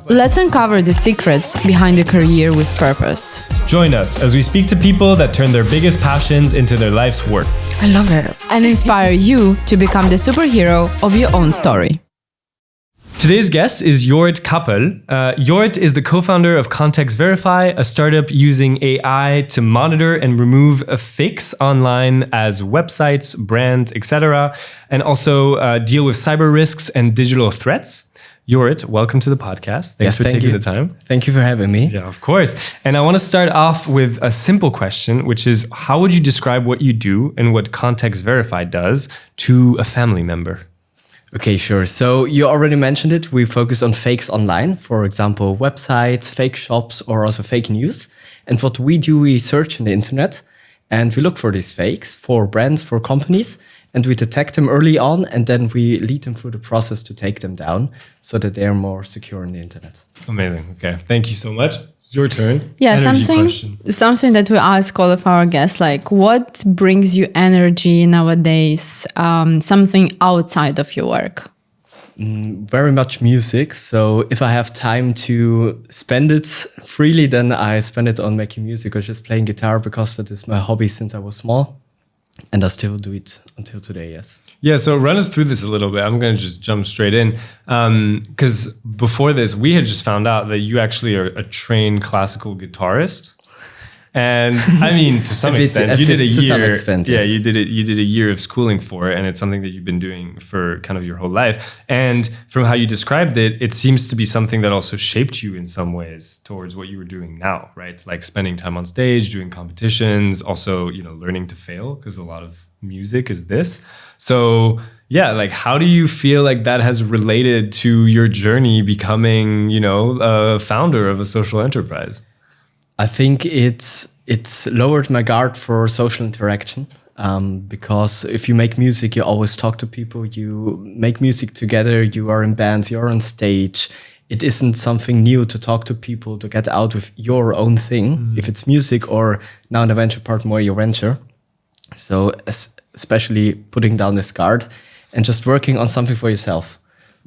Let's uncover the secrets behind a career with purpose. Join us as we speak to people that turn their biggest passions into their life's work. I love it. And inspire you to become the superhero of your own story. Today's guest is Jorrit Kappel. Jorrit is the co-founder of Context Verify, a startup using AI to monitor and remove fakes online as websites, brand, etc., and also deal with cyber risks and digital threats. Jorrit, welcome to the podcast. Thanks for taking the time. Thank you for having me. Yeah, of course. And I want to start off with a simple question, which is, how would you describe what you do and what Context Verify does to a family member? Okay, sure. So you already mentioned it. We focus on fakes online, for example, websites, fake shops, or also fake news. And what we do, we search in the internet and we look for these fakes for brands, for companies, and we detect them early on, and then we lead them through the process to take them down so that they are more secure on the internet. Amazing. Okay. Thank you so much. Your turn. Yeah, Energy something that we ask all of our guests, like what brings you energy nowadays, something outside of your work? Very much music. So if I have time to spend it freely, then I spend it on making music or just playing guitar, because that is my hobby since I was small. And I still do it until today, yes. Yeah, so run us through this a little bit. I'm going to just jump straight in. Because before this, we had just found out that you actually are a trained classical guitarist. And I mean, to some extent, you did a year. Yeah, you did it. You did a year of schooling for it, and it's something that you've been doing for kind of your whole life. And from how you described it, it seems to be something that also shaped you in some ways towards what you were doing now, right? Like spending time on stage, doing competitions, also, learning to fail, because a lot of music is this. So yeah, like how do you feel like that has related to your journey becoming, a founder of a social enterprise? I think it's lowered my guard for social interaction, because if you make music, you always talk to people, you make music together, you are in bands, you're on stage. It isn't something new to talk to people, to get out with your own thing, if it's music or now in the venture part more your venture. So especially putting down this guard and just working on something for yourself,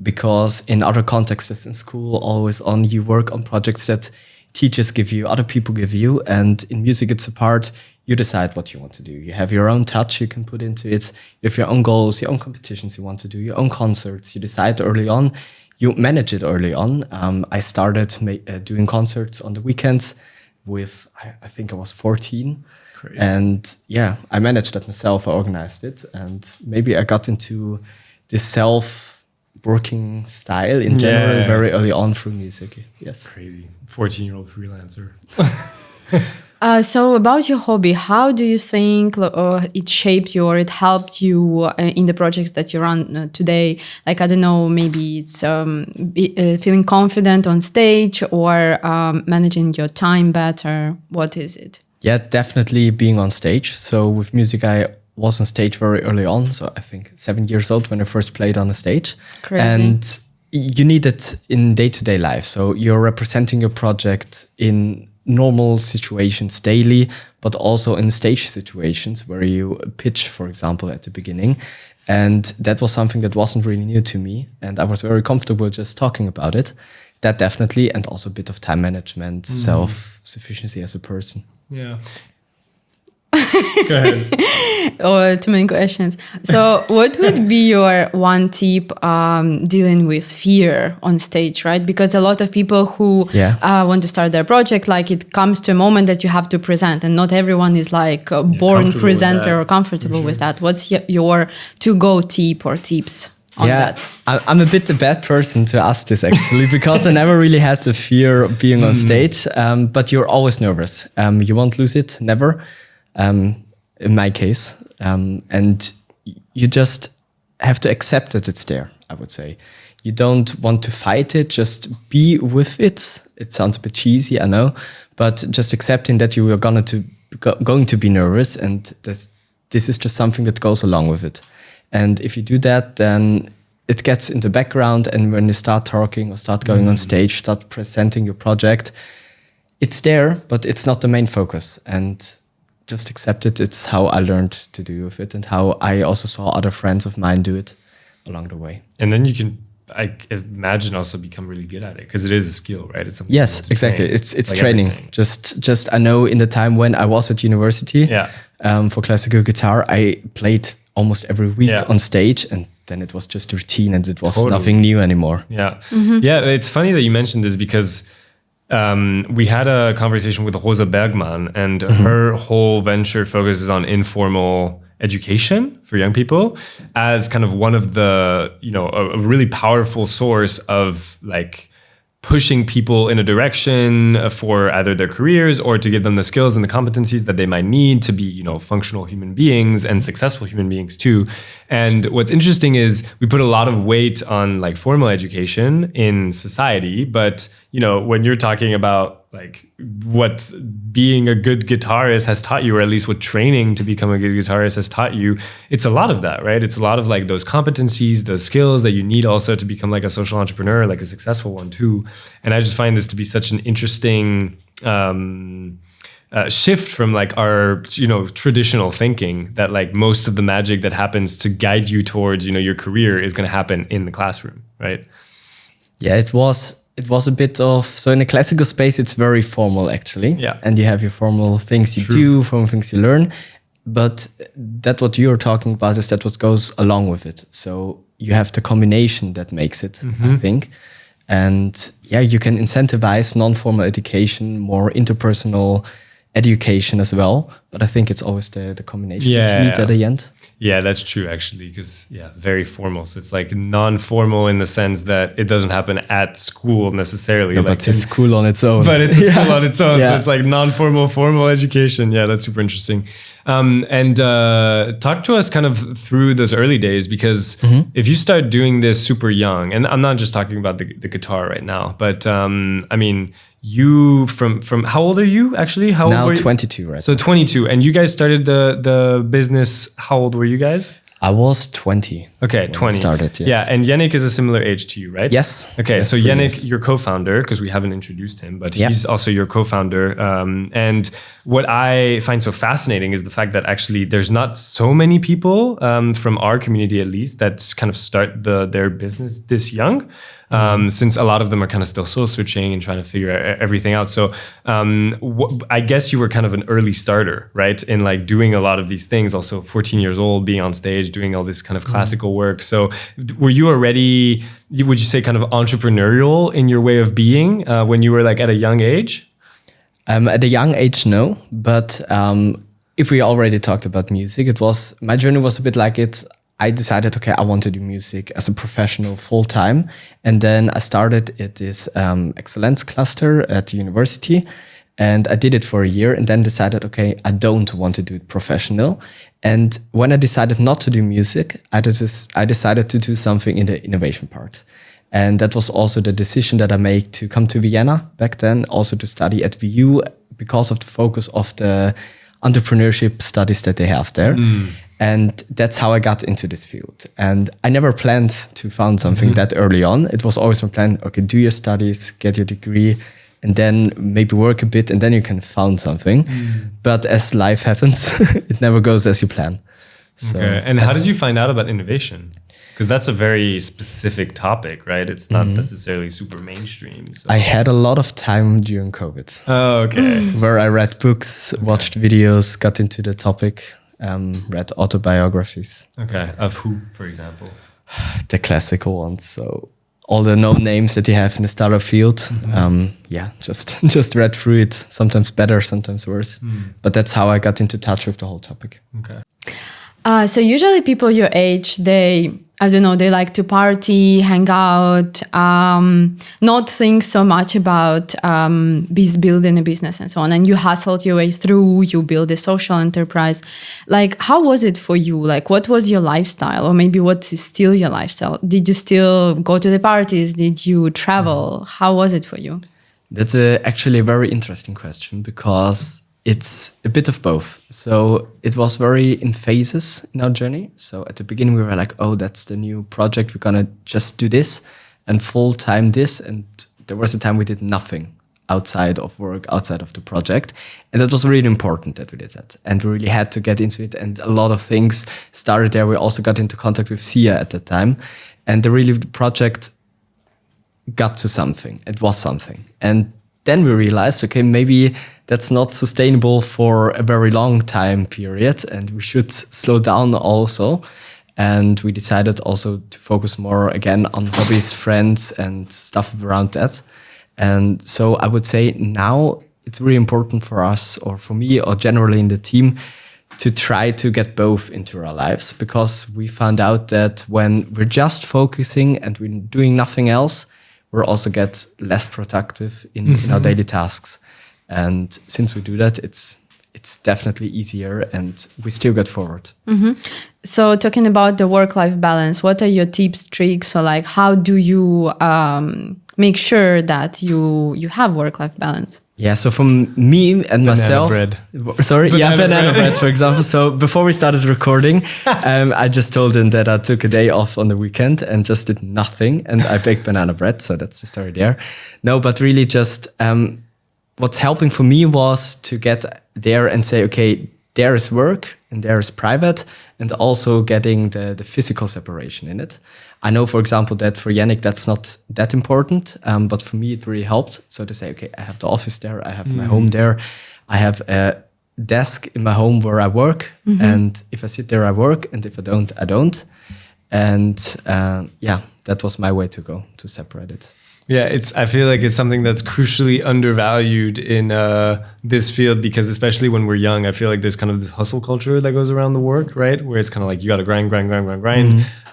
because in other contexts in school, always on, you work on projects that teachers give you, other people give you, and in music it's a part you decide what you want to do. You have your own touch you can put into it. You have your own goals, your own competitions you want to do, your own concerts. You decide early on, you manage it early on. I started doing concerts on the weekends with, I think I was 14. Crazy. And yeah, I managed that myself, I organized it, and maybe I got into this self-working style in general very early on through music. Yes. Crazy. 14-year-old freelancer. So about your hobby, how do you think it shaped you or it helped you in the projects that you run today? Like, I don't know, maybe it's feeling confident on stage or managing your time better. What is it? Yeah, definitely being on stage. So with music, I was on stage very early on. So I think 7 years old when I first played on a stage. Crazy. And you need it in day-to-day life. So you're representing your project in normal situations daily, but also in stage situations where you pitch, for example, at the beginning. And that was something that wasn't really new to me. And I was very comfortable just talking about it. That definitely, and also a bit of time management, self-sufficiency as a person. Yeah. Go ahead. Oh, too many questions. So what would be your one tip dealing with fear on stage, right? Because a lot of people who want to start their project, like it comes to a moment that you have to present, and not everyone is like a born presenter or comfortable with that. What's your to-go tip or tips on that? I'm a bit a bad person to ask this actually, because I never really had the fear of being on stage, but you're always nervous. You won't lose it, never. In my case, and you just have to accept that it's there, I would say. You don't want to fight it, just be with it. It sounds a bit cheesy, I know, but just accepting that you are going to be nervous, and this is just something that goes along with it. And if you do that, then it gets in the background, and when you start talking or start going on stage, start presenting your project, it's there, but it's not the main focus. And just accept it. It's how I learned to do with it, and how I also saw other friends of mine do it along the way. And then you can I imagine also become really good at it because it is a skill, right? It's something. Yes, exactly. Train, It's like training. everything. Just I know in the time when I was at university, for classical guitar, I played almost every week on stage, and then it was just a routine, and it was nothing new anymore. Yeah, yeah. It's funny that you mentioned this because we had a conversation with Rosa Bergman, and her whole venture focuses on informal education for young people as kind of one of the, a really powerful source of like pushing people in a direction for either their careers or to give them the skills and the competencies that they might need to be, functional human beings and successful human beings too. And what's interesting is we put a lot of weight on like formal education in society, but when you're talking about like what being a good guitarist has taught you, or at least what training to become a good guitarist has taught you, it's a lot of that, right? It's a lot of like those competencies, the skills that you need also to become like a social entrepreneur, like a successful one too. And I just find this to be such an interesting shift from like our, traditional thinking that like most of the magic that happens to guide you towards, your career is going to happen in the classroom, right? Yeah, it was a bit of, so in a classical space, it's very formal actually. Yeah. And you have your formal things you do, formal things you learn. But that what you're talking about is that what goes along with it. So you have the combination that makes it, I think. And yeah, you can incentivize non-formal education, more interpersonal education as well. But I think it's always the combination that you need at the end. Yeah, that's true actually, because very formal. So it's like non-formal in the sense that it doesn't happen at school necessarily. No, like but it's school on its own. But it's a school on its own. So it's like non-formal, formal education. Yeah, that's super interesting. And talk to us kind of through those early days, because if you start doing this super young, and I'm not just talking about the guitar right now, but I mean, you from how old are you actually? How now old were you? 22, right? So 22, and you guys started the business. How old were you guys? I was 20. Okay, 20. Started, yes. Yeah, and Yannick is a similar age to you, right? Yes. Okay, yes, so Yannick, years. your co-founder, because we haven't introduced him, but he's also your co-founder. And what I find so fascinating is the fact that actually there's not so many people from our community, at least, that kind of start their business this young. Since a lot of them are kind of still soul searching and trying to figure everything out. So I guess you were kind of an early starter, right? In like doing a lot of these things, also 14 years old, being on stage, doing all this kind of classical work. So were you already, would you say kind of entrepreneurial in your way of being when you were like at a young age? At a young age, no. But if we already talked about music, my journey was a bit like it. I decided, okay, I want to do music as a professional full time. And then I started at this excellence cluster at the university. And I did it for a year and then decided, okay, I don't want to do it professional. And when I decided not to do music, I decided to do something in the innovation part. And that was also the decision that I made to come to Vienna back then, also to study at VU because of the focus of the entrepreneurship studies that they have there. And that's how I got into this field. And I never planned to found something that early on. It was always my plan, okay, do your studies, get your degree, and then maybe work a bit, and then you can found something. But as life happens, it never goes as you plan. So, okay. And how did you find out about innovation? Because that's a very specific topic, right? It's not necessarily super mainstream. So. I had a lot of time during COVID. Oh, okay. Where I read books, watched videos, got into the topic. Read autobiographies. Okay, of who, for example? The classical ones. So all the known names that you have in the startup field. Just read through it. Sometimes better, sometimes worse. But that's how I got into touch with the whole topic. Okay. So usually people your age, they like to party, hang out, not think so much about building a business and so on. And you hustled your way through, you build a social enterprise. Like, how was it for you? Like, what was your lifestyle? Or maybe what is still your lifestyle? Did you still go to the parties? Did you travel? How was it for you? That's actually a very interesting question because it's a bit of both. So it was very in phases in our journey. So at the beginning we were like, oh, that's the new project. We're going to just do this and full time this. And there was a time we did nothing outside of work, outside of the project. And that was really important that we did that. And we really had to get into it. And a lot of things started there. We also got into contact with Sia at that time. And the project got to something. It was something. And then we realized, okay, maybe that's not sustainable for a very long time period, and we should slow down also. And we decided also to focus more again on hobbies, friends, and stuff around that. And so I would say now it's really important for us, or for me, or generally in the team, to try to get both into our lives, because we found out that when we're just focusing and we're doing nothing else, we'll also get less productive in our daily tasks. And since we do that, it's definitely easier and we still get forward. So talking about the work-life balance, what are your tips, tricks, or like how do you make sure that you have work-life balance? Yeah, so from me and myself, banana bread, for example. So before we started recording, I just told him that I took a day off on the weekend and just did nothing, and I baked banana bread. So that's the story there. No, but really just what's helping for me was to get there and say, okay, there is work and there is private, and also getting the physical separation in it. I know, for example, that for Yannick, that's not that important, but for me, it really helped. So to say, okay, I have the office there, I have my home there, I have a desk in my home where I work, and if I sit there, I work, and if I don't, I don't. And that was my way to go, to separate it. Yeah, I feel like it's something that's crucially undervalued in this field, because especially when we're young, I feel like there's kind of this hustle culture that goes around the work, right? Where it's kind of like you got to grind.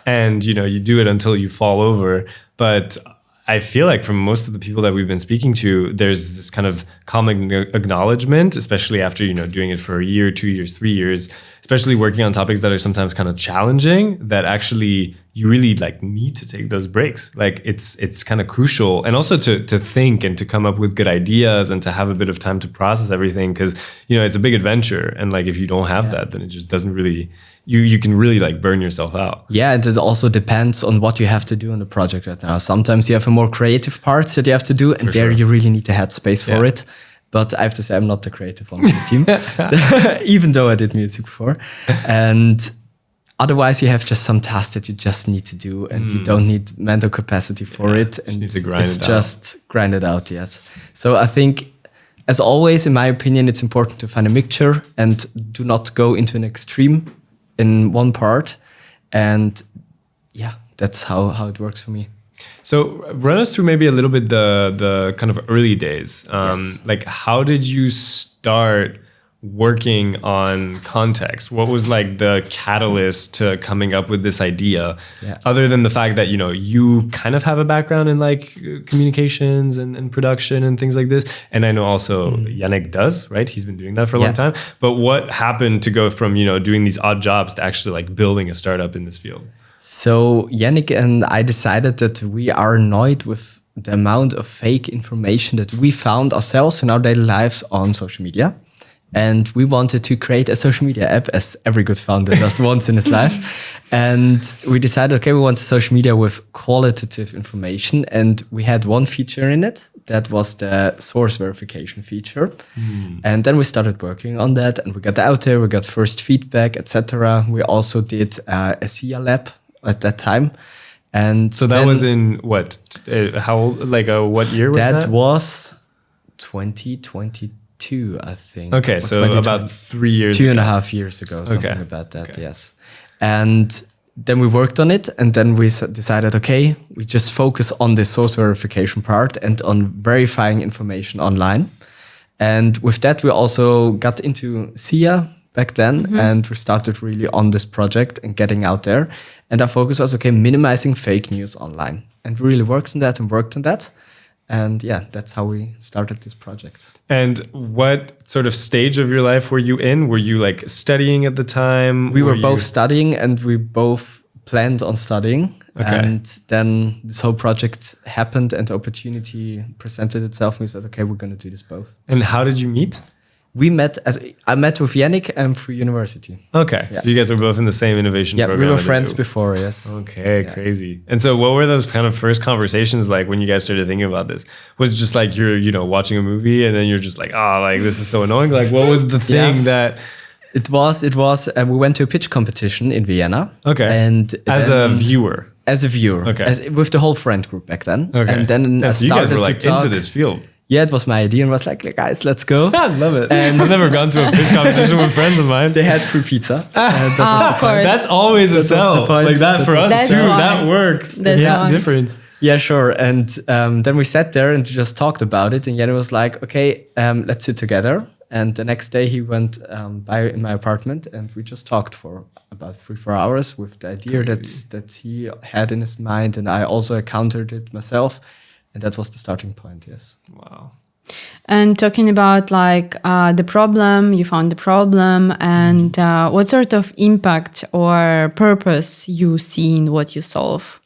And, you do it until you fall over. But I feel like from most of the people that we've been speaking to, there's this kind of common acknowledgement, especially after, doing it for a year, 2 years, 3 years, especially working on topics that are sometimes kind of challenging, that actually you really need to take those breaks. Like it's kind of crucial. And also to think and to come up with good ideas and to have a bit of time to process everything. Cause it's a big adventure. And if you don't have that, then it just doesn't really, you can really burn yourself out. Yeah, and it also depends on what you have to do on the project right now. Sometimes you have a more creative parts that you have to do, and there you really need the headspace for it. But I have to say, I'm not the creative one on the team, even though I did music before. And otherwise, you have just some tasks that you just need to do, and you don't need mental capacity for it. And it's just grind it out, yes. So I think, as always, in my opinion, it's important to find a mixture and do not go into an extreme in one part. And that's how it works for me. So run us through maybe a little bit the kind of early days. How did you start working on context? What was the catalyst to coming up with this idea? Other than the fact that, you kind of have a background in communications and production and things like this. And I know also Yannick does, right? He's been doing that for a long time. But what happened to go from, doing these odd jobs to actually building a startup in this field? So Yannick and I decided that we are annoyed with the amount of fake information that we found ourselves in our daily lives on social media. And we wanted to create a social media app, as every good founder does once in his life. And we decided, okay, we want a social media with qualitative information. And we had one feature in it. That was the source verification feature. And then we started working on that, and we got out there, we got first feedback, etc. We also did a SIA lab at that time. And so that was in what? How old? What year was that? That was 2022, I think. Okay, so about 3 years. 2.5 years ago, something about that. Okay. Yes. And then we worked on it, and then we decided, okay, we just focus on the source verification part and on verifying information online. And with that, we also got into SIA back then, and we started really on this project and getting out there. And our focus was, okay, minimizing fake news online. And we really worked on that. And that's how we started this project. And what sort of stage of your life were you in? Were you studying at the time? We were both studying, and we both planned on studying. Okay. And then this whole project happened and the opportunity presented itself. And we said, okay, we're going to do this both. And how did you meet? I met with Yannick through university. Okay, so you guys were both in the same innovation program. Yeah, we were friends before, yes. Okay, crazy. And so what were those kind of first conversations like when you guys started thinking about this? Was it just you're, watching a movie and then you're just this is so annoying? What was the thing that... It was, we went to a pitch competition in Vienna. Okay, and as a viewer? as a viewer, with the whole friend group back then. Okay. And then I so you guys started were like to talk. into this field. Yeah, it was my idea, and was like, guys, let's go. I love it. And I've never gone to a pitch competition with friends of mine. They had free pizza. Of course. That's always a sell. Like that for us too. That works. That's the difference. Yeah, sure. And then we sat there and just talked about it. And Jenny was like, okay, let's sit together. And the next day he went by in my apartment and we just talked for about 3-4 hours with the idea that he had in his mind. And I also encountered it myself. And that was the starting point, yes. Wow. And talking about like the problem, you found the problem, and what sort of impact or purpose you see in what you solve?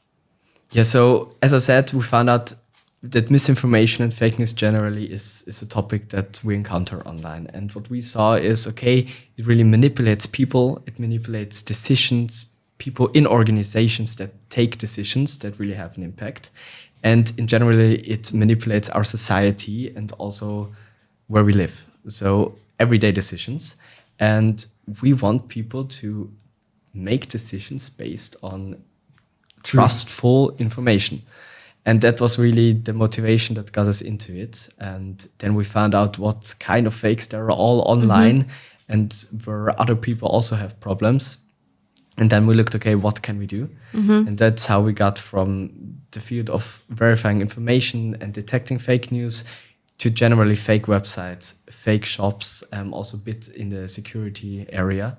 Yeah, so as I said, we found out that misinformation and fake news generally is a topic that we encounter online. And what we saw is, okay, it really manipulates people, it manipulates decisions, people in organizations that take decisions that really have an impact. And in generally, it manipulates our society and also where we live. So everyday decisions. And we want people to make decisions based on trustful information. And that was really the motivation that got us into it. And then we found out what kind of fakes there are all online and where other people also have problems. And then we looked, okay, what can we do? And that's how we got from the field of verifying information and detecting fake news to generally fake websites, fake shops, also a bit in the security area.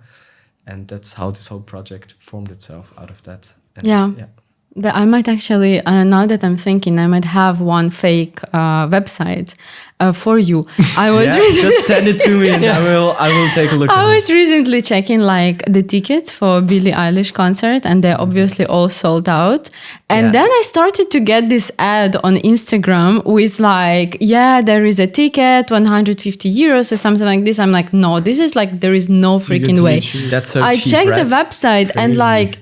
And that's how this whole project formed itself out of that. And I might actually, now that I'm thinking, I might have one fake website for you. I was just send it to me and I will take a look. I was recently checking like the tickets for Billie Eilish concert, and they're obviously all sold out. And then I started to get this ad on Instagram with like, there is a ticket, 150 euros or something like this. I'm like, no, this is like, there is no freaking way. That's so I cheap, checked right? the website and like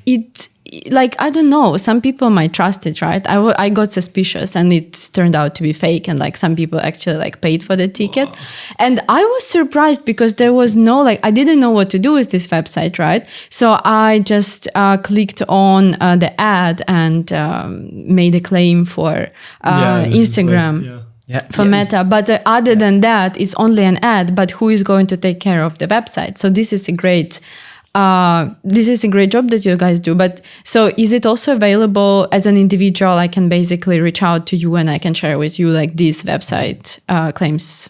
like, I don't know, some people might trust it, right? I got suspicious and it turned out to be fake, and like some people actually like paid for the ticket. Wow. And I was surprised because there was no, like, I didn't know what to do with this website, right? So I just clicked on the ad and made a claim for Instagram. For Meta. But other than that, it's only an ad, but who is going to take care of the website? So this is a great job that you guys do. But so is it also available as an individual? I can basically reach out to you and I can share with you like this website claims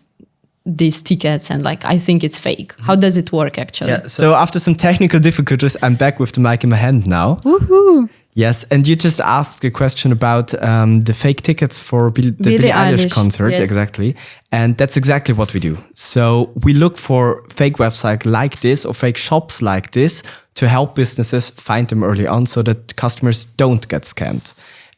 these tickets and like I think it's fake. How does it work actually? Yeah, so after some technical difficulties, I'm back with the mic in my hand now. Woohoo! Yes, and you just asked a question about the fake tickets for the Billie Eilish concert, yes. Exactly. And that's exactly what we do. So we look for fake websites like this or fake shops like this to help businesses find them early on so that customers don't get scammed.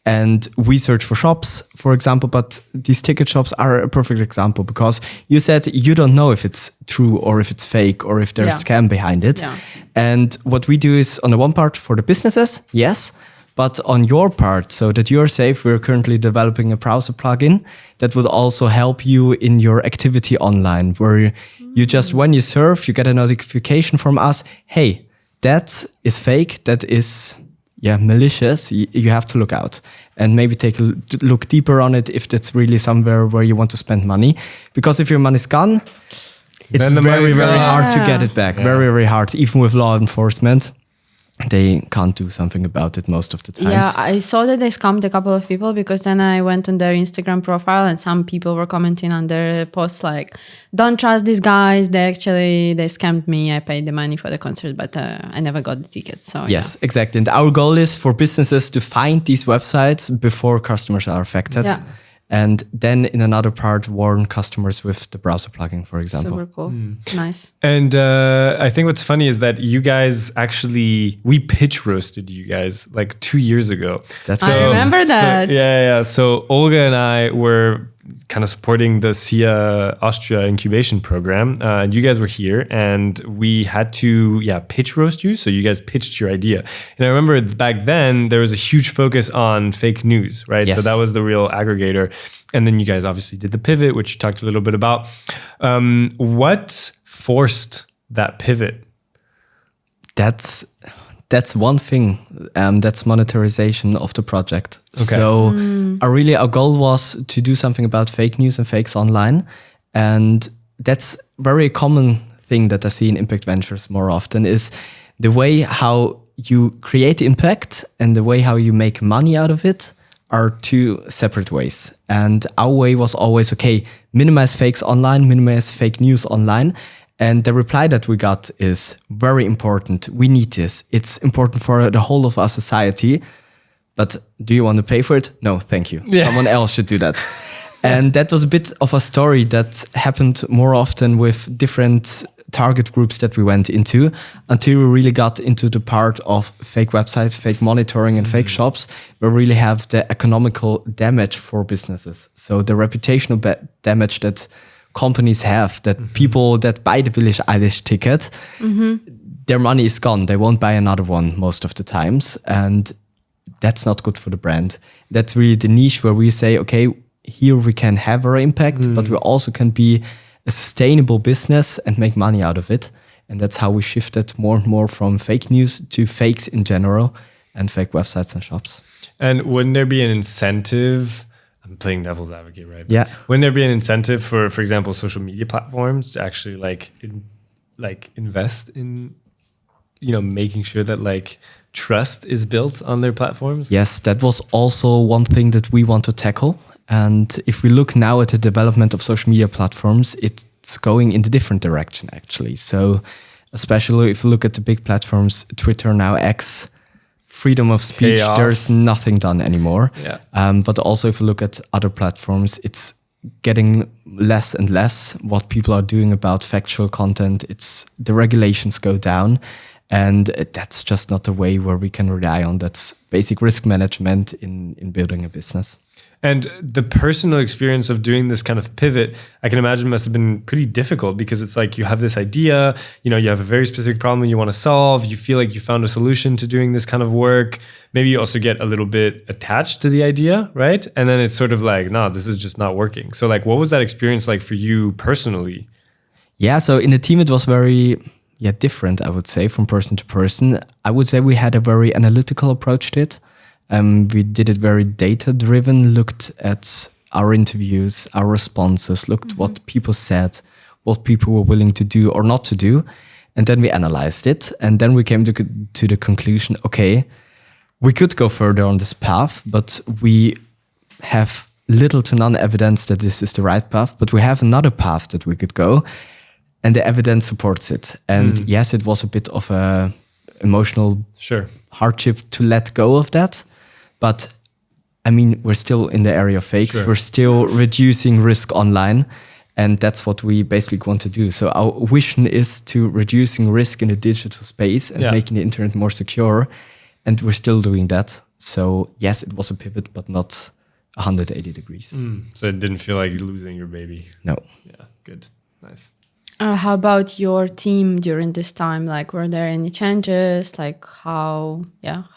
And we search for shops, for example, but these ticket shops are a perfect example because you said you don't know if it's true or if it's fake or if there's a scam behind it. Yeah. And what we do is on the one part for the businesses, yes, but on your part, so that you're safe, we're currently developing a browser plugin that would also help you in your activity online, where you just, when you surf, you get a notification from us, hey, that is fake, that is malicious, you have to look out and maybe take a look deeper on it if that's really somewhere where you want to spend money. Because if your money's gone, it's very, very hard to get it back. Yeah. Very, very hard. Even with law enforcement, they can't do something about it most of the times. Yeah, I saw that they scammed a couple of people because then I went on their Instagram profile and some people were commenting on their posts like, don't trust these guys. They scammed me. I paid the money for the concert, but I never got the ticket. So yes, exactly. And our goal is for businesses to find these websites before customers are affected. Yeah. And then in another part, warn customers with the browser plugin, for example. Super cool. Nice. And I think what's funny is that you guys actually, we pitch roasted you guys like 2 years ago. I remember that. So Olga and I were kind of supporting the SIA Austria incubation program. And you guys were here and we had to pitch roast you. So you guys pitched your idea. And I remember back then there was a huge focus on fake news, right? Yes. So that was the real aggregator. And then you guys obviously did the pivot, which you talked a little bit about. What forced that pivot? That's that's one thing. That's monetarization of the project. Okay. So our goal was to do something about fake news and fakes online. And that's very common thing that I see in impact ventures more often is the way how you create impact and the way how you make money out of it are two separate ways. And our way was always, okay, minimize fakes online, minimize fake news online. And the reply that we got is very important. We need this. It's important for the whole of our society. But do you want to pay for it? No, thank you. Yeah. Someone else should do that. And that was a bit of a story that happened more often with different target groups that we went into until we really got into the part of fake websites, fake monitoring and fake shops, where we really have the economical damage for businesses. So the reputational damage that companies have, that people that buy the Billie Eilish ticket, their money is gone. They won't buy another one most of the times. And that's not good for the brand. That's really the niche where we say, okay, here we can have our impact, but we also can be a sustainable business and make money out of it. And that's how we shifted more and more from fake news to fakes in general and fake websites and shops. And wouldn't there be an incentive? I'm playing devil's advocate, right? Yeah. Wouldn't there be an incentive for example, social media platforms to actually invest in, making sure that trust is built on their platforms? Yes, that was also one thing that we want to tackle. And if we look now at the development of social media platforms, it's going in the different direction, actually. So especially if you look at the big platforms, Twitter, now X, freedom of speech, there's nothing done anymore. Yeah. But also if you look at other platforms, it's getting less and less what people are doing about factual content. The regulations go down. And that's just not the way where we can rely on. That's basic risk management in building a business. And the personal experience of doing this kind of pivot, I can imagine must have been pretty difficult because it's like you have this idea, you have a very specific problem you want to solve. You feel like you found a solution to doing this kind of work. Maybe you also get a little bit attached to the idea, right? And then it's sort of like, no, this is just not working. So what was that experience like for you personally? Yeah, so in the team, it was very different, I would say, from person to person. I would say we had a very analytical approach to it. We did it very data-driven, looked at our interviews, our responses, looked what people said, what people were willing to do or not to do. And then we analyzed it. And then we came to the conclusion, okay, we could go further on this path, but we have little to none evidence that this is the right path. But we have another path that we could go. And the evidence supports it. And yes, it was a bit of a emotional hardship to let go of that. But I mean, we're still in the area of fakes. We're still reducing risk online. And that's what we basically want to do. So our vision is to reducing risk in the digital space and making the internet more secure. And we're still doing that. So yes, it was a pivot, but not 180 degrees. So it didn't feel like losing your baby. No. Yeah, good. Nice. How about your team during this time? Were there any changes? How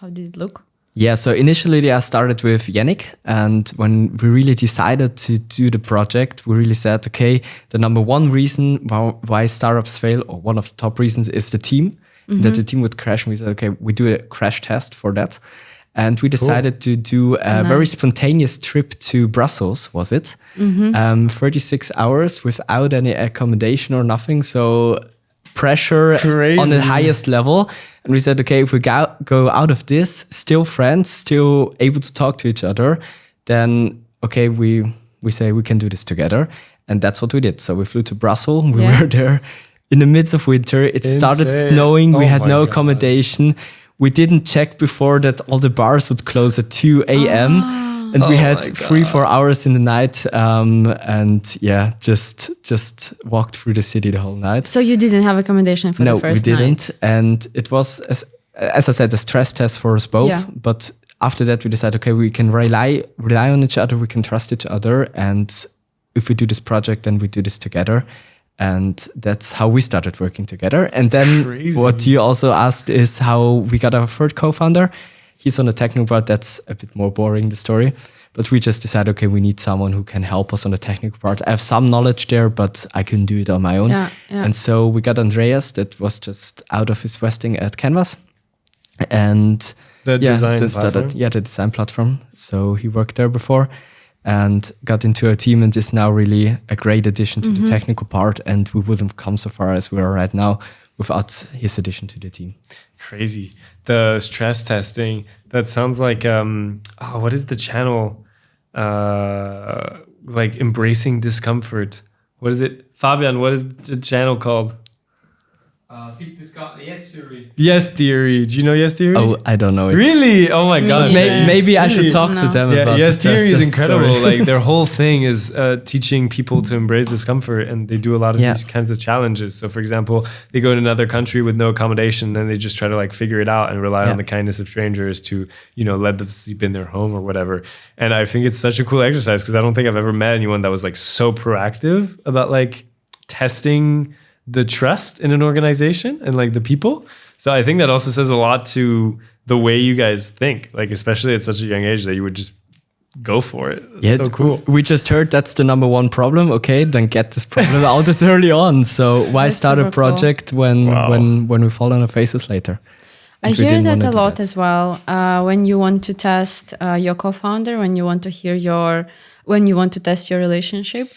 did it look? Yeah, so initially I started with Yannick. And when we really decided to do the project, we really said, okay, the number one reason why startups fail, or one of the top reasons, is the team, that the team would crash. And we said, okay, we do a crash test for that. And we decided to do a very spontaneous trip to Brussels, was it? 36 hours without any accommodation or nothing. So pressure on the highest level. And we said, okay, if we go out of this, still friends, still able to talk to each other, then, okay, we say we can do this together. And that's what we did. So we flew to Brussels. We were there in the midst of winter. It started snowing. We had no accommodation. We didn't check before that all the bars would close at 2 a.m. And we had 3-4 hours in the night. Just walked through the city the whole night. So you didn't have accommodation for the first night? No, we didn't. And it was, as I said, a stress test for us both. Yeah. But after that, we decided, okay, we can rely on each other. We can trust each other. And if we do this project, then we do this together. And that's how we started working together. And then what you also asked is how we got our third co-founder. He's on the technical part. That's a bit more boring, the story. But we just decided, okay, we need someone who can help us on the technical part. I have some knowledge there, but I couldn't do it on my own. And so we got Andreas, that was just out of his vesting at Canvas. And The design platform? The design platform. So he worked there before and got into our team and is now really a great addition to the technical part. And we wouldn't come so far as we are right now without his addition to the team. Crazy. The stress testing, that sounds like, what is the channel? Like embracing discomfort. What is it? Fabian, what is the channel called? Yes Theory. Yes Theory. Do you know Yes Theory? Oh, I don't know it. Really? Oh my gosh. Maybe I should talk to them about Yes the Theory stress is test, incredible. sorry. Like their whole thing is teaching people to embrace discomfort, and they do a lot of these kinds of challenges. So for example, they go to another country with no accommodation, then they just try to like figure it out and rely on the kindness of strangers to, let them sleep in their home or whatever. And I think it's such a cool exercise because I don't think I've ever met anyone that was like so proactive about like testing the trust in an organization and like the people. So I think that also says a lot to the way you guys think, like especially at such a young age that you would just go for it. It's so cool. We just heard that's the number one problem. Okay, then get this problem out as early on. So why start a project when we fall on our faces later? I hear that a lot as well. When you want to test your co-founder, when you want to test your relationship,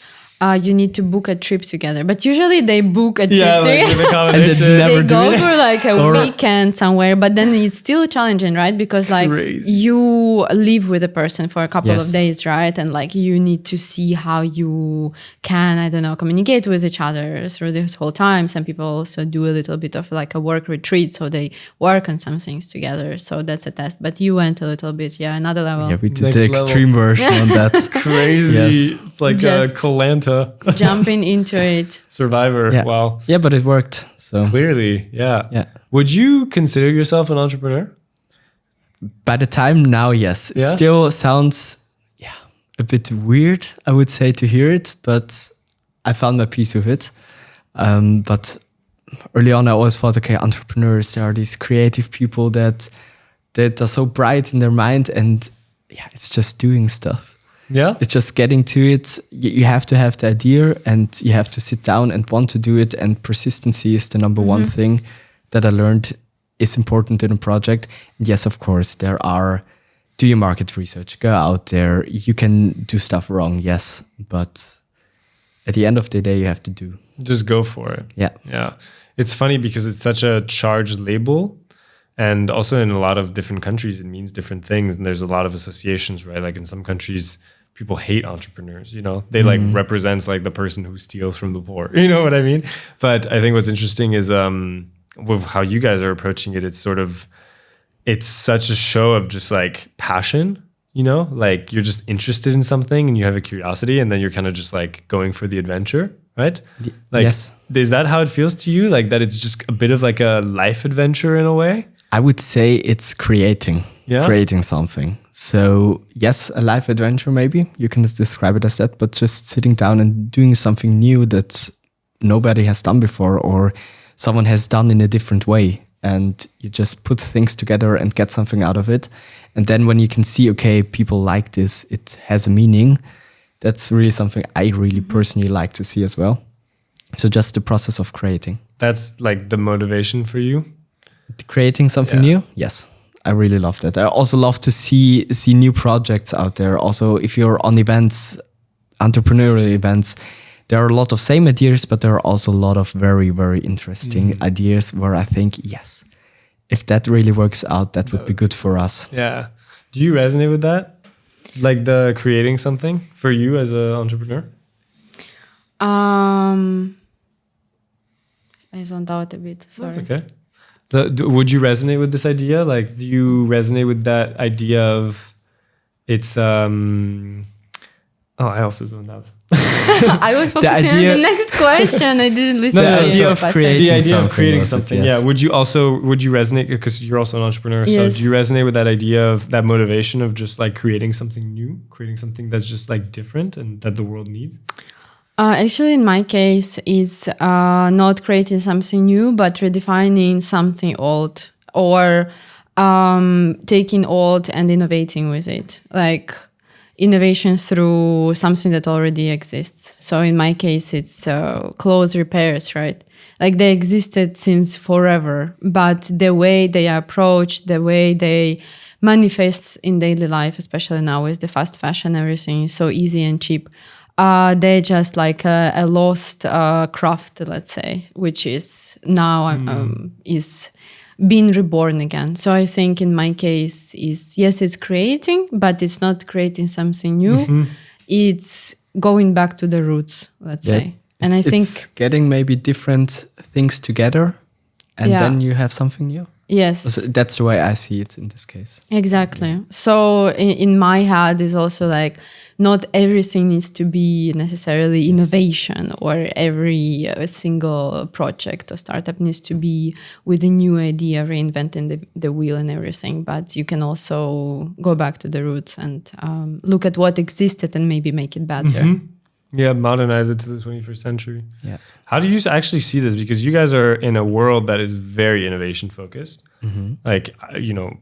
you need to book a trip together. But usually they book a trip together. And they go for like a weekend somewhere, but then it's still challenging, right? Because like you live with a person for a couple of days, right? And like you need to see how you can, I don't know, communicate with each other through this whole time. Some people also do a little bit of like a work retreat. So they work on some things together. So that's a test. But you went a little bit, another level. Yeah, we did the extreme version on that. Crazy. It's like Koh-Lanta. Jumping into it. Survivor. Yeah. Wow. Yeah, but it worked. So clearly, yeah. Yeah. Would you consider yourself an entrepreneur? By the time now, yes. It still sounds a bit weird, I would say, to hear it, but I found my peace with it. But early on, I always thought, okay, entrepreneurs, they are these creative people that are so bright in their mind, and it's just doing stuff. Yeah. It's just getting to it. You have to have the idea and you have to sit down and want to do it. And persistency is the number one thing that I learned is important in a project. And yes, of course, do your market research, go out there. You can do stuff wrong, yes. But at the end of the day, you have to do. Just go for it. Yeah. Yeah. It's funny because it's such a charged label. And also in a lot of different countries, it means different things. And there's a lot of associations, right? Like in some countries, people hate entrepreneurs, they like represents like the person who steals from the poor, you know what I mean? But I think what's interesting is with how you guys are approaching it, it's such a show of just like passion, like you're just interested in something and you have a curiosity and then you're kind of just like going for the adventure, right? Like, yes. Is that how it feels to you? Like that it's just a bit of like a life adventure in a way? I would say it's creating something. So yes, a life adventure, maybe you can describe it as that, but just sitting down and doing something new that nobody has done before or someone has done in a different way. And you just put things together and get something out of it. And then when you can see, okay, people like this, it has a meaning. That's really something I really personally like to see as well. So just the process of creating. That's like the motivation for you? Creating something new? Yes. I really love that. I also love to see new projects out there. Also, if you're on events, entrepreneurial events, there are a lot of same ideas, but there are also a lot of very, very interesting ideas where I think, yes, if that really works out, that would be good for us. Yeah. Do you resonate with that? Like the creating something for you as an entrepreneur? I zoned out a bit. Sorry. That's okay. Would you resonate with this idea? Like, do you resonate with that idea of it's? I also zoned out. I was focusing on the next question. I didn't listen. The idea of creating something. Yeah. Would you resonate because you're also an entrepreneur? So do you resonate with that idea of that motivation of just like creating something new, creating something that's just like different and that the world needs? Actually, in my case, it's not creating something new, but redefining something old or taking old and innovating with it. Like innovation through something that already exists. So in my case, it's clothes repairs, right? Like they existed since forever, but the way they are approached, the way they manifest in daily life, especially now with the fast fashion, everything is so easy and cheap. They're just like a lost craft, let's say, which is now is being reborn again. So I think in my case is, yes, it's creating, but it's not creating something new. It's going back to the roots, let's say. And I think it's getting maybe different things together, and then you have something new. Yes. So that's the way I see it in this case. Exactly. Yeah. So in my head is also like not everything needs to be necessarily innovation, or every single project or startup needs to be with a new idea, reinventing the wheel and everything. But you can also go back to the roots and look at what existed and maybe make it better. Yeah, modernize it to the 21st century. Yeah. How do you actually see this? Because you guys are in a world that is very innovation focused. Like, you know,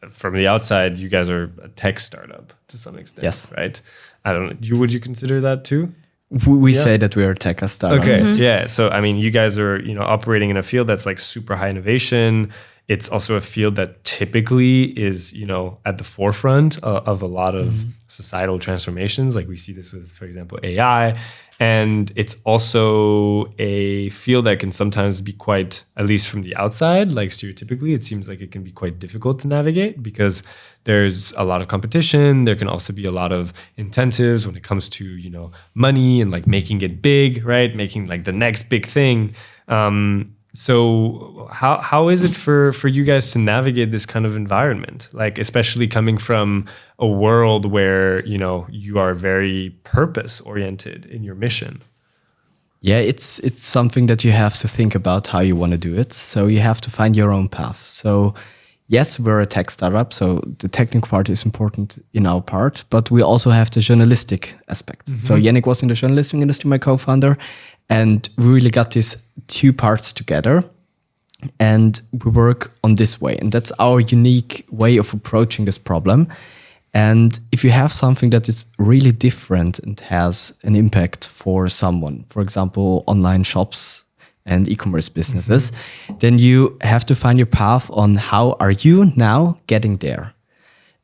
from the outside, you guys are a tech startup to some extent. Yes. Right? I don't know. Would you consider that too? We say that we are a tech startup. Okay. Yeah. So, I mean, you guys are, you know, operating in a field that's like super high innovation. It's also a field that typically is, you know, at the forefront of a lot of societal transformations. Like we see this with, for example, AI. And it's also a field that can sometimes be quite, at least from the outside, like stereotypically, it seems like it can be quite difficult to navigate because there's a lot of competition. There can also be a lot of incentives when it comes to, you know, money and like making it big, right? Making like the next big thing. So how is it for you guys to navigate this kind of environment? Like, especially coming from a world where, you know, you are very purpose oriented in your mission. Yeah, it's something that you have to think about how you want to do it. So you have to find your own path. So yes, we're a tech startup, so the technical part is important in our part, but we also have the journalistic aspect. So Yannick was in the journalistic industry, my co-founder, and we really got these two parts together and we work on this way. And that's our unique way of approaching this problem. And if you have something that is really different and has an impact for someone, for example, online shops and e-commerce businesses, then you have to find your path on how are you now getting there.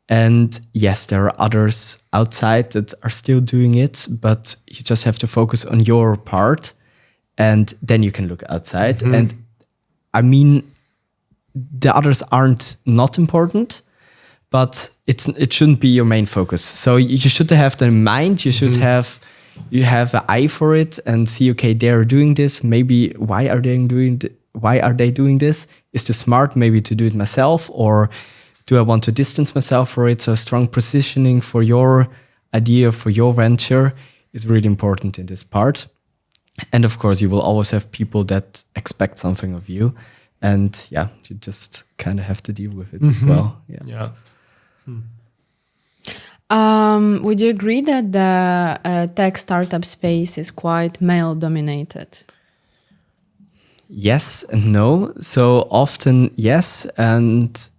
And yes, there are others outside that are still doing it, but you just have to focus on your part and then you can look outside. And I mean, the others aren't not important, but it shouldn't be your main focus. So you should have the mind, you should have an eye for it and see, okay, they're doing this. Maybe why are they doing this? Is it smart maybe to do it myself, or do I want to distance myself for it? So strong positioning for your idea, for your venture is really important in this part. And of course, you will always have people that expect something of you. And yeah, you just kind of have to deal with it as well. Yeah. Would you agree that the tech startup space is quite male dominated? Yes and no. So often, yes. And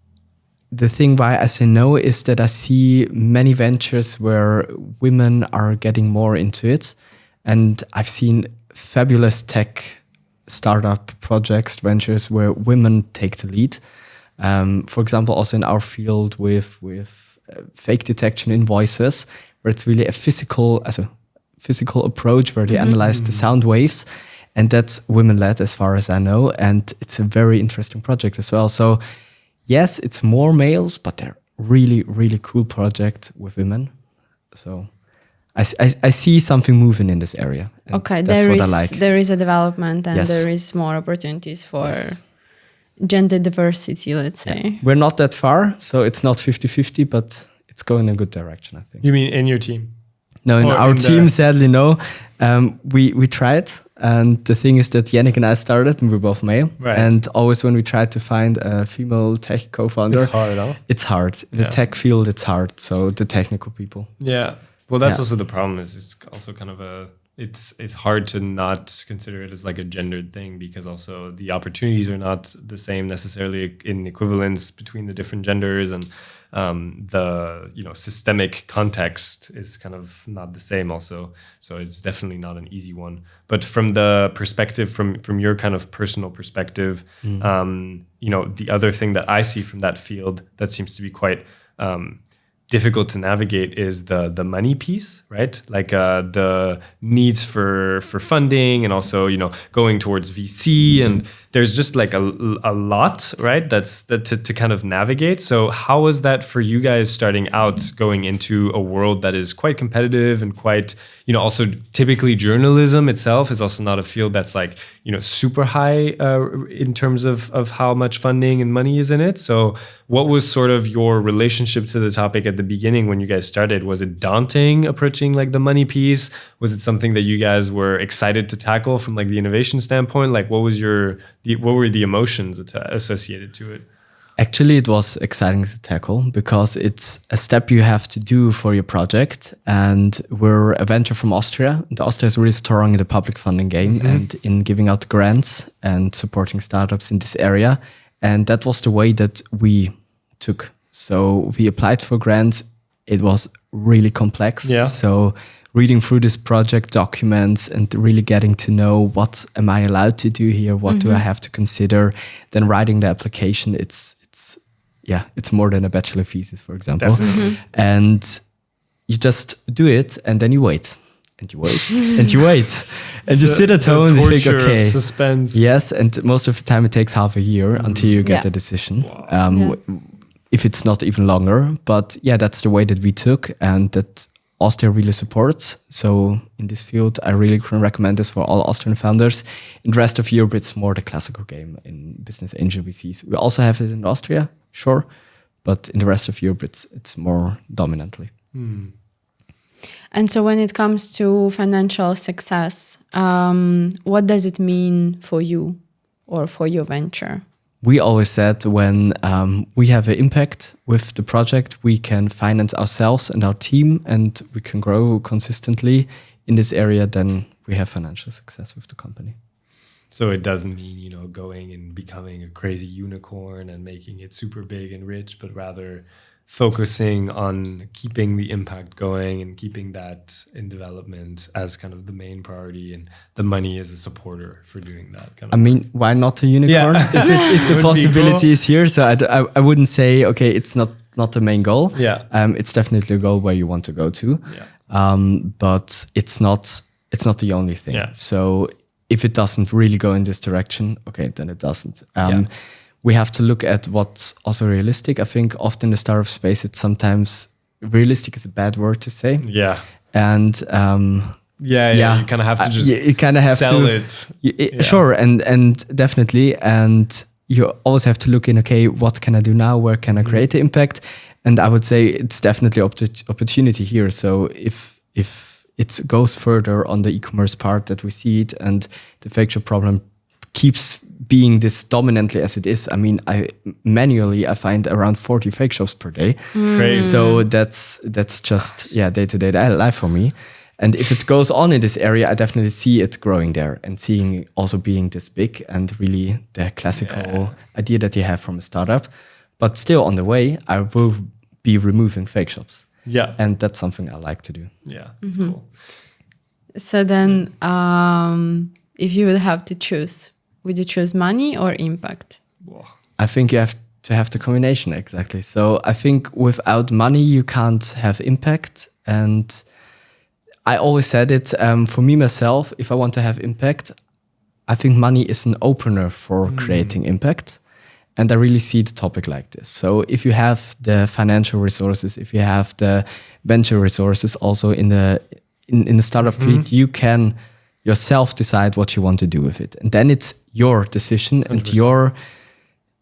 the thing why I say no is that I see many ventures where women are getting more into it. And I've seen fabulous tech startup projects, ventures where women take the lead. For example, also in our field with fake detection in voices, where it's really a physical approach where they analyze the sound waves. And that's women-led as far as I know. And it's a very interesting project as well. So yes, it's more males, but they're really, really cool project with women. So I see something moving in this area. Okay, that's what I like. There is a development and there is more opportunities for gender diversity, let's say. Yeah. We're not that far, so it's not 50-50, but it's going in a good direction, I think. You mean in your team? No, in our team, sadly, no. We tried, and the thing is that Yannick and I started, and we're both male. Right. And always when we try to find a female tech co-founder, it's hard, huh? It's hard. In the tech field, it's hard. So the technical people. Yeah. Well, that's also the problem. Is it's also kind of it's hard to not consider it as like a gendered thing, because also the opportunities are not the same necessarily in equivalence between the different genders, and the systemic context is kind of not the same also. So it's definitely not an easy one. But from the perspective, from your kind of personal perspective, the other thing that I see from that field that seems to be quite difficult to navigate is the money piece, right? Like the needs for funding, and also going towards VC, and there's just like a lot, right? That's to kind of navigate. So how was that for you guys starting out, going into a world that is quite competitive and quite also typically journalism itself is also not a field that's like super high in terms of how much funding and money is in it. So what was sort of your relationship to the topic at the beginning when you guys started? Was it daunting approaching like the money piece? Was it something that you guys were excited to tackle from like the innovation standpoint? Like what were the emotions associated to it? Actually, it was exciting to tackle because it's a step you have to do for your project. And we're a venture from Austria. And Austria is really strong in the public funding game and in giving out grants and supporting startups in this area. And that was the way that we took. So we applied for grants. It was really complex. Yeah. So reading through this project documents and really getting to know what am I allowed to do here? What do I have to consider? Then writing the application, it's more than a bachelor thesis, for example. And you just do it and then you wait. And you wait, and you wait, and you sit at home and you think, okay, suspense. Yes, and most of the time it takes half a year until you get a decision. Wow. If it's not even longer, but that's the way that we took, and that Austria really supports. So in this field, I really can recommend this for all Austrian founders. In the rest of Europe, it's more the classical game in business angel VCs. We also have it in Austria, sure, but in the rest of Europe, it's more dominantly. And so when it comes to financial success, what does it mean for you or for your venture? We always said when we have an impact with the project, we can finance ourselves and our team, and we can grow consistently in this area, then we have financial success with the company. So it doesn't mean, going and becoming a crazy unicorn and making it super big and rich, but rather focusing on keeping the impact going and keeping that in development as kind of the main priority, and the money is a supporter for doing that. Kind of why not a unicorn? If the possibility is here. So I wouldn't say, okay, it's not the main goal. It's definitely a goal where you want to go to. But it's not the only thing. So if it doesn't really go in this direction, okay, then it doesn't. We have to look at what's also realistic. I think often in the startup space, it's sometimes realistic is a bad word to say. And you kind of have to just sell it. Sure, and definitely. And you always have to look in, okay, what can I do now? Where can I create the impact? And I would say it's definitely opportunity here. So if it goes further on the e-commerce part that we see it, and the fake shop problem keeps being this dominantly as it is. I mean, I find around 40 fake shops per day. Crazy. So that's just day-to-day life for me. And if it goes on in this area, I definitely see it growing there and seeing also being this big and really the classical idea that you have from a startup. But still on the way, I will be removing fake shops. And that's something I like to do. That's cool. So then if you would have to choose, would you choose money or impact? I think you have to have the combination, exactly. So I think without money, you can't have impact. And I always said it, for me, myself, if I want to have impact, I think money is an opener for creating impact. And I really see the topic like this. So if you have the financial resources, if you have the venture resources also in the startup field, you can yourself decide what you want to do with it. And then it's your decision 100%. And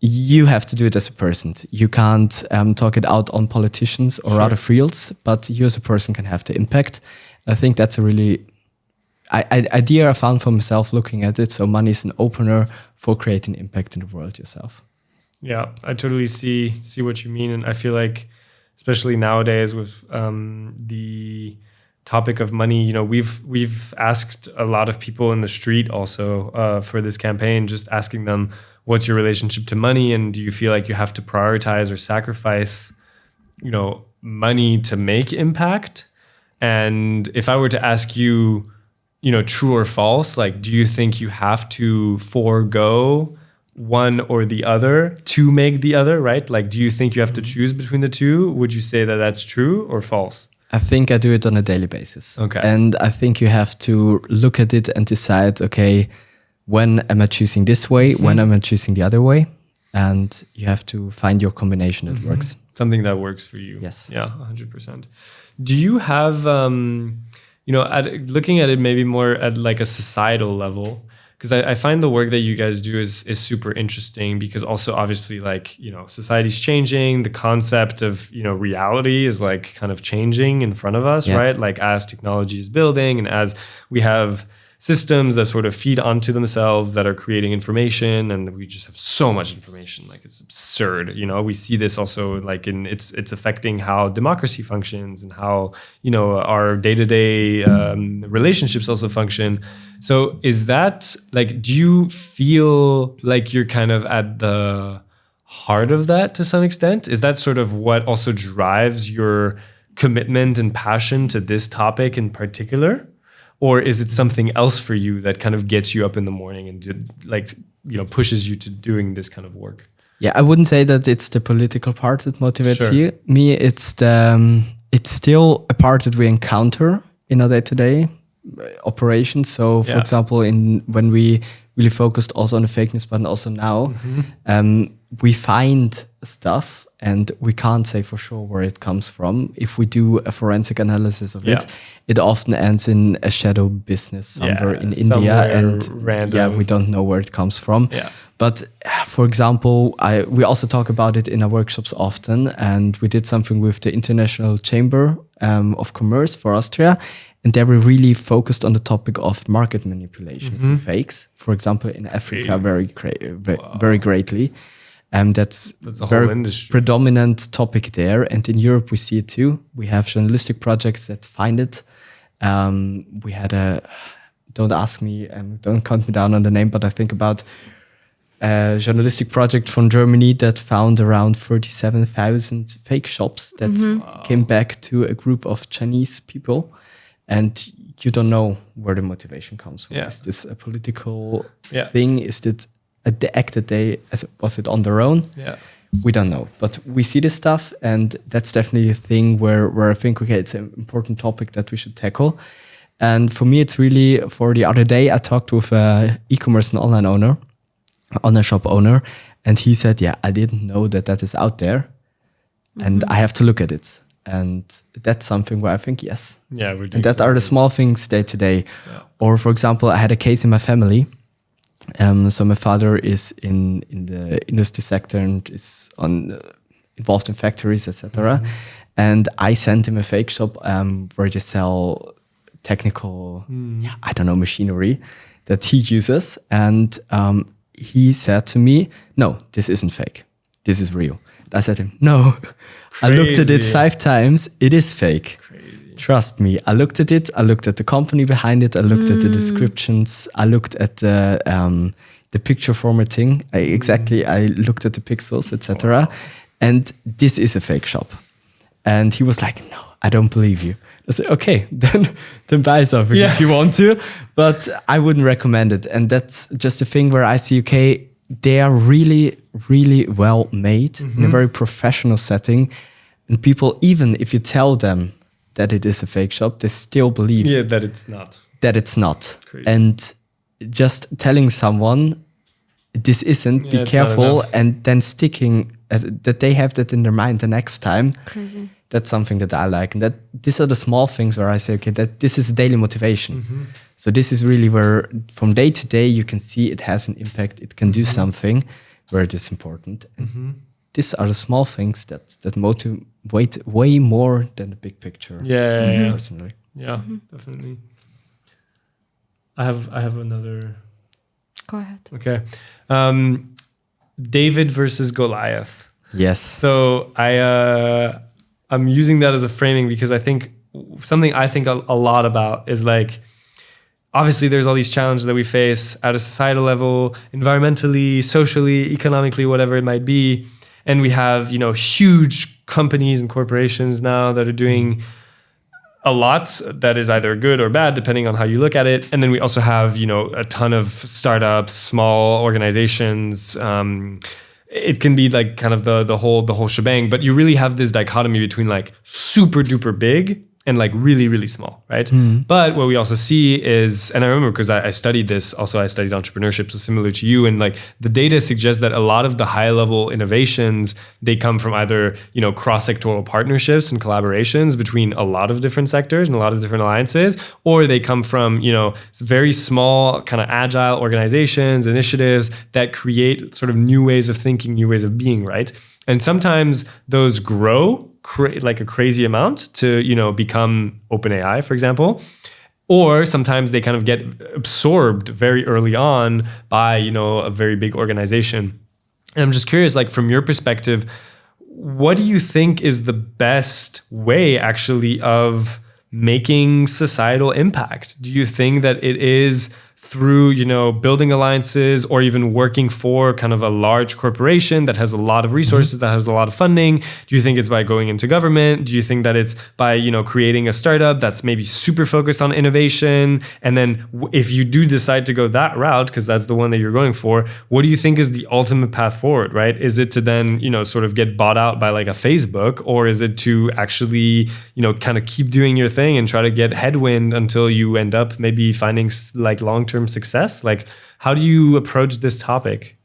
you have to do it as a person. You can't talk it out on politicians or other fields, but you as a person can have the impact. I think that's a really idea I found for myself looking at it. So money is an opener for creating impact in the world yourself. Yeah, I totally see what you mean. And I feel like, especially nowadays with the topic of money, we've asked a lot of people in the street also for this campaign, just asking them, what's your relationship to money? And do you feel like you have to prioritize or sacrifice money to make impact? And if I were to ask you, true or false, like, do you think you have to forego one or the other to make the other, right? Like, do you think you have to choose between the two? Would you say that that's true or false? I think I do it on a daily basis. Okay. And I think you have to look at it and decide, okay, when am I choosing this way? When am I choosing the other way? And you have to find your combination that works. Something that works for you. Yes. Yeah, 100%. Do you have, looking at it maybe more at like a societal level, because I find the work that you guys do is super interesting, because also obviously like, society's changing, the concept of, reality is like kind of changing in front of us, right? Like as technology is building and as we have systems that sort of feed onto themselves that are creating information, and we just have so much information, like it's absurd. We see this also like it's affecting how democracy functions and how our day-to-day relationships also function. So is that like, do you feel like you're kind of at the heart of that to some extent? Is that sort of what also drives your commitment and passion to this topic in particular? Or is it something else for you that kind of gets you up in the morning and like, pushes you to doing this kind of work? Yeah, I wouldn't say that it's the political part that motivates me. It's still a part that we encounter in our day-to-day operations. So, for example, when we really focused also on the fake news, but also now, we find stuff and we can't say for sure where it comes from. If we do a forensic analysis of it, it often ends in a shadow business somewhere in India, and random. we don't know where it comes from. Yeah. But for example, we also talk about it in our workshops often, and we did something with the International Chamber of Commerce for Austria, and they were really focused on the topic of market manipulation through fakes. For example, in Africa, very greatly. That's a very whole industry. Predominant topic there. And in Europe, we see it too. We have journalistic projects that find it. We had don't ask me, don't count me down on the name, but I think about a journalistic project from Germany that found around 37,000 fake shops that came back to a group of Chinese people. And you don't know where the motivation comes from. Yeah. Is this a political thing? Is it the act that was it on their own? Yeah. We don't know, but we see this stuff, and that's definitely a thing where I think, okay, it's an important topic that we should tackle. And for me, it's really, for the other day, I talked with an e-commerce and online shop owner, and he said, yeah, I didn't know that is out there, and I have to look at it. And that's something where I think, yes. Yeah, we're doing and that are the small things day to day. Yeah. Or for example, I had a case in my family. So my father is in the industry sector and is involved in factories, etc. And I sent him a fake shop where they sell technical, machinery that he uses. And he said to me, "No, this isn't fake. This is real." I said to him, "No, I looked at it 5 times. It is fake. Crazy. Trust me." I looked at it. I looked at the company behind it. I looked at the descriptions. I looked at the picture formatting. I looked at the pixels, etc. And this is a fake shop. And he was like, "No, I don't believe you." I said, "Okay, then buy something if you want to, but I wouldn't recommend it." And that's just a thing where I see, okay, they are really, really well made in a very professional setting. And people, even if you tell them that it is a fake shop, they still believe that it's not. That it's not. Crazy. And just telling someone this isn't, be careful, and then sticking that they have that in their mind the next time. Crazy. That's something that I like. And that these are the small things where I say, okay, that this is daily motivation. So this is really where from day to day you can see it has an impact. It can do something where it is important. And these are the small things that motivate way more than the big picture. Personally. Yeah, definitely. I have another. Go ahead. Okay. David versus Goliath. Yes. So I'm using that as a framing because I think something I think a lot about is like, obviously there's all these challenges that we face at a societal level, environmentally, socially, economically, whatever it might be. And we have, huge companies and corporations now that are doing a lot that is either good or bad, depending on how you look at it. And then we also have, a ton of startups, small organizations. It can be like kind of the whole shebang, but you really have this dichotomy between like super duper big and like really, really small, right? But what we also see is, and I remember because I studied this, also I studied entrepreneurship, so similar to you, and like the data suggests that a lot of the high level innovations, they come from either, cross-sectoral partnerships and collaborations between a lot of different sectors and a lot of different alliances, or they come from, very small kind of agile organizations, initiatives that create sort of new ways of thinking, new ways of being, right? And sometimes those grow like a crazy amount to, become OpenAI, for example. Or sometimes they kind of get absorbed very early on by, a very big organization. And I'm just curious, like from your perspective, what do you think is the best way actually of making societal impact? Do you think that it is through, building alliances or even working for kind of a large corporation that has a lot of resources, that has a lot of funding? Do you think it's by going into government? Do you think that it's by, creating a startup that's maybe super focused on innovation? And then if you do decide to go that route, because that's the one that you're going for, what do you think is the ultimate path forward, right? Is it to then, sort of get bought out by like a Facebook, or is it to actually, kind of keep doing your thing and try to get headwind until you end up maybe finding like long-term success? Like, how do you approach this topic?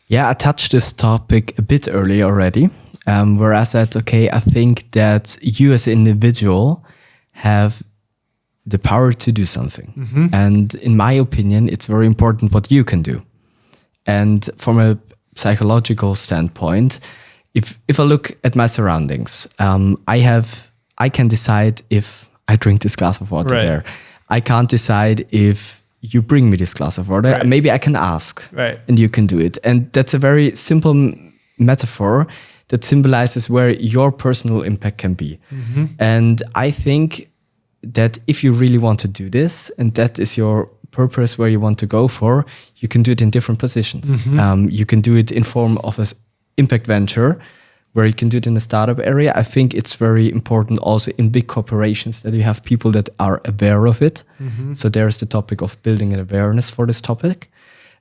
Yeah, I touched this topic a bit early already, where I said, okay, I think that you as an individual have the power to do something. And in my opinion, it's very important what you can do. And from a psychological standpoint, if I look at my surroundings, I can decide if I drink this glass of water there. I can't decide if you bring me this glass of water. Maybe I can ask, and you can do it. And that's a very simple metaphor that symbolizes where your personal impact can be. And I think that if you really want to do this, and that is your purpose where you want to go for, you can do it in different positions. You can do it in form of an impact venture, where you can do it in the startup area. I think it's very important also in big corporations that you have people that are aware of it. So there's the topic of building an awareness for this topic,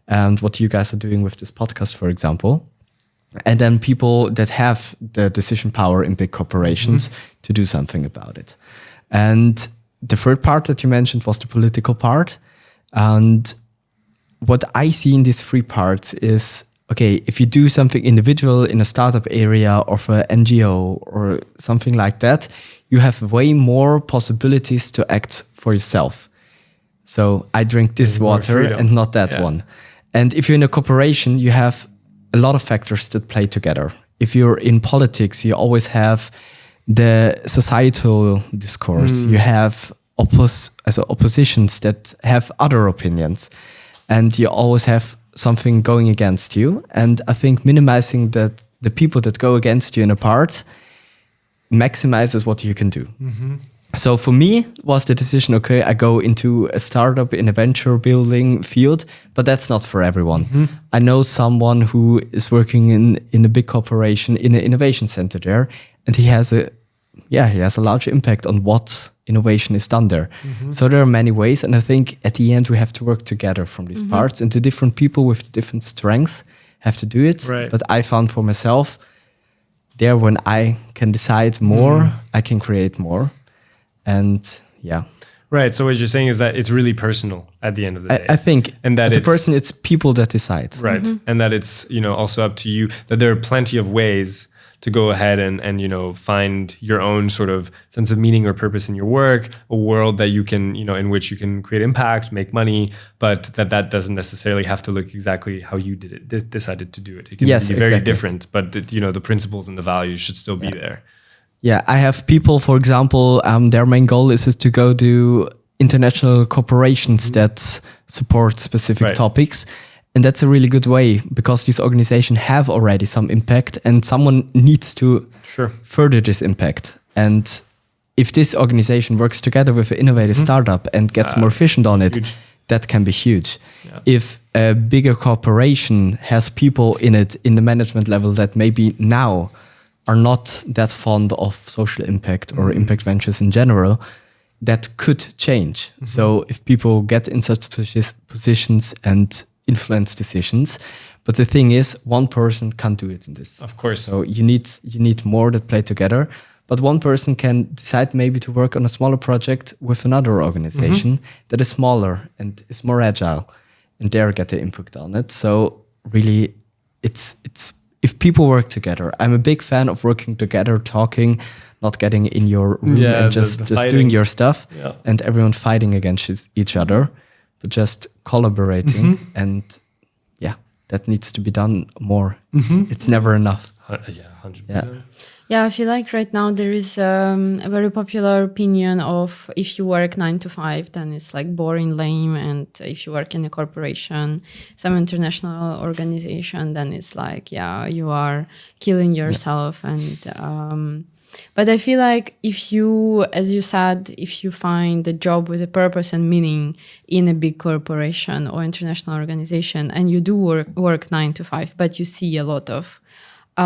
and what you guys are doing with this podcast, for example. And then people that have the decision power in big corporations to do something about it. And the third part that you mentioned was the political part. And what I see in these three parts is, okay, if you do something individual in a startup area or for an NGO or something like that, you have way more possibilities to act for yourself. So I drink this water and not that one. And if you're in a corporation, you have a lot of factors that play together. If you're in politics, you always have the societal discourse. You have oppositions that have other opinions. And you always have something going against you. And I think minimizing the people that go against you in a part maximizes what you can do. So for me was the decision, okay, I go into a startup in a venture building field, but that's not for everyone. I know someone who is working in a big corporation in an innovation center there, and he has a large impact on what innovation is done there. So there are many ways, and I think at the end we have to work together from these parts, and the different people with different strengths have to do it. But I found for myself there, when I can decide more, I can create more. And Right. So what you're saying is that it's really personal at the end of the day. I think, and that it's people that decide. Right. And that it's, also up to you, that there are plenty of ways to go ahead and find your own sort of sense of meaning or purpose in your work, a world that you can, in which you can create impact, make money, but that doesn't necessarily have to look exactly how you did it, decided to do it. It can be very different, but the principles and the values should still be there. Yeah, I have people, for example, their main goal is to go to international corporations that support specific topics. And that's a really good way, because these organizations have already some impact and someone needs to further this impact. And if this organization works together with an innovative startup and gets more efficient on it, that can be huge. Yeah. If a bigger corporation has people in it in the management level that maybe now are not that fond of social impact or impact ventures in general, that could change. So if people get in such positions and influence decisions, but the thing is, one person can't do it in this. Of course. So you need more that play together. But one person can decide maybe to work on a smaller project with another organization that is smaller and is more agile, and there get the impact on it. So really, it's if people work together. I'm a big fan of working together, talking, not getting in your room and just doing your stuff and everyone fighting against each other, but just collaborating. And that needs to be done more. It's never enough. 100%. Yeah, I feel like right now there is a very popular opinion of if you work 9 to 5, then it's like boring, lame. And if you work in a corporation, some international organization, then it's like, you are killing yourself. And but I feel like if you, as you said, if you find a job with a purpose and meaning in a big corporation or international organization, and you do work 9 to 5, but you see a lot of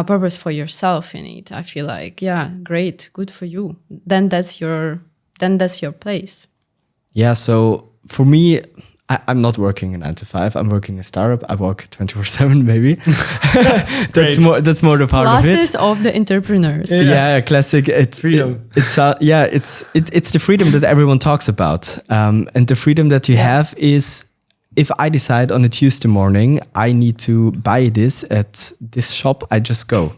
purpose for yourself in it, I feel like, great, good for you. Then that's your place. Yeah. So for me, I'm not working a 9 to 5. I'm working in a startup. I work 24/7, maybe. That's more the part Classes of it. of the entrepreneurs. Yeah, classic. It's freedom. It's the freedom that everyone talks about, and the freedom that you have is, if I decide on a Tuesday morning I need to buy this at this shop, I just go.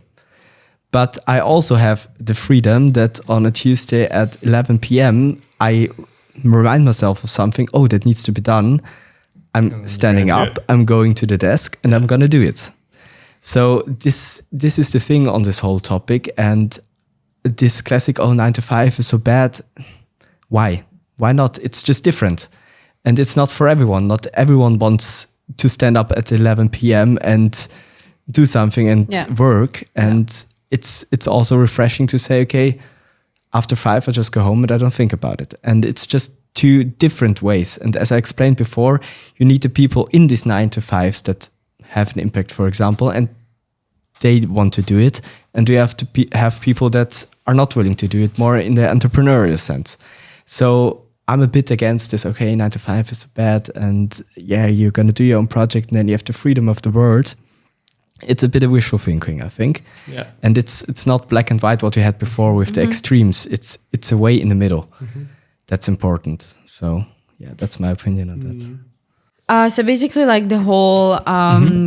But I also have the freedom that on a Tuesday at 11 p.m. I remind myself of something, that needs to be done. I'm standing up, I'm going to the desk, and I'm going to do it. So this is the thing on this whole topic. And this classic 9 to 5 is so bad. Why not? It's just different. And it's not for everyone. Not everyone wants to stand up at 11 p.m. and do something and work. And it's also refreshing to say, okay, after 5, I just go home and I don't think about it. And it's just two different ways. And as I explained before, you need the people in these 9 to 5s that have an impact, for example, and they want to do it. And we have to have people that are not willing to do it, more in the entrepreneurial sense. So I'm a bit against this. Okay, 9 to 5 is bad. And you're going to do your own project and then you have the freedom of the world. It's a bit of wishful thinking, I think. Yeah. And it's not black and white what we had before with the extremes. It's a way in the middle. That's important. So that's my opinion on that. So basically, like the whole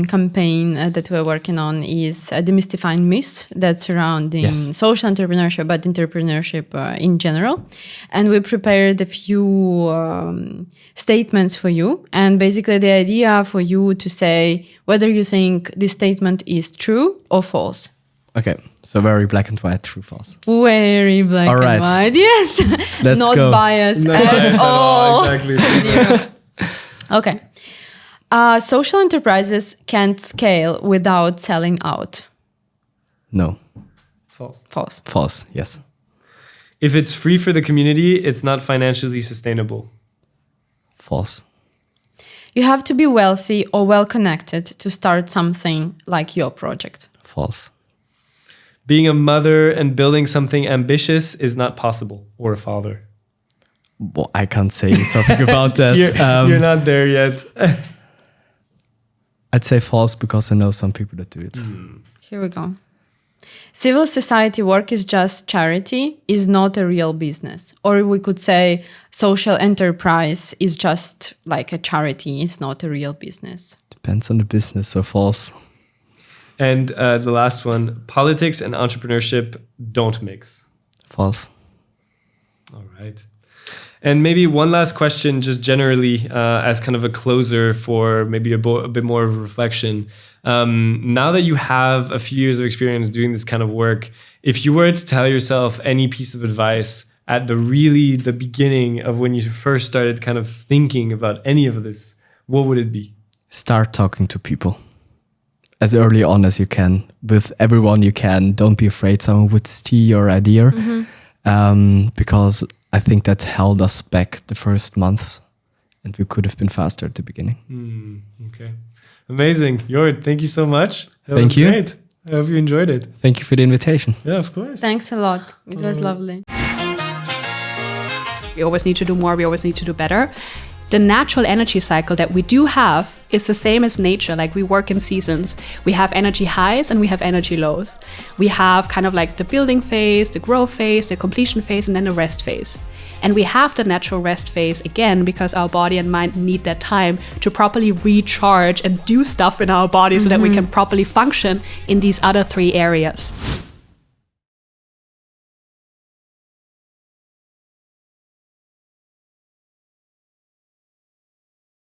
campaign that we're working on is demystifying myths that surrounding social entrepreneurship, but entrepreneurship in general. And we prepared a few statements for you. And basically the idea for you to say whether you think this statement is true or false. Okay, so very black and white, true, false. Very black and white, yes. Let's Not go. biased at all. Exactly. Okay. Social enterprises can't scale without selling out. No. False. False. False, yes. If it's free for the community, it's not financially sustainable. False. You have to be wealthy or well-connected to start something like your project. False. Being a mother and building something ambitious is not possible, or a father. Well, I can't say something about that. You're not there yet. I'd say false because I know some people that do it. Here we go. Civil society work is just charity, is not a real business. Or we could say social enterprise is just like a charity, it's not a real business. Depends on the business, so false. And the last one, politics and entrepreneurship don't mix. False. All right. And maybe one last question, just generally as kind of a closer for maybe a bit more of a reflection. Now that you have a few years of experience doing this kind of work, if you were to tell yourself any piece of advice at the beginning of when you first started kind of thinking about any of this, what would it be? Start talking to people as early on as you can, with everyone you can. Don't be afraid someone would steal your idea, because I think that held us back the first months, and we could have been faster at the beginning. Okay. Amazing. Jorrit, thank you so much. Thank you. Great. I hope you enjoyed it. Thank you for the invitation. Yeah, of course. Thanks a lot. It was lovely. We always need to do more. We always need to do better. The natural energy cycle that we do have is the same as nature. Like, we work in seasons. We have energy highs and we have energy lows. We have kind of like the building phase, the growth phase, the completion phase, and then the rest phase. And we have the natural rest phase again because our body and mind need that time to properly recharge and do stuff in our body so that we can properly function in these other three areas.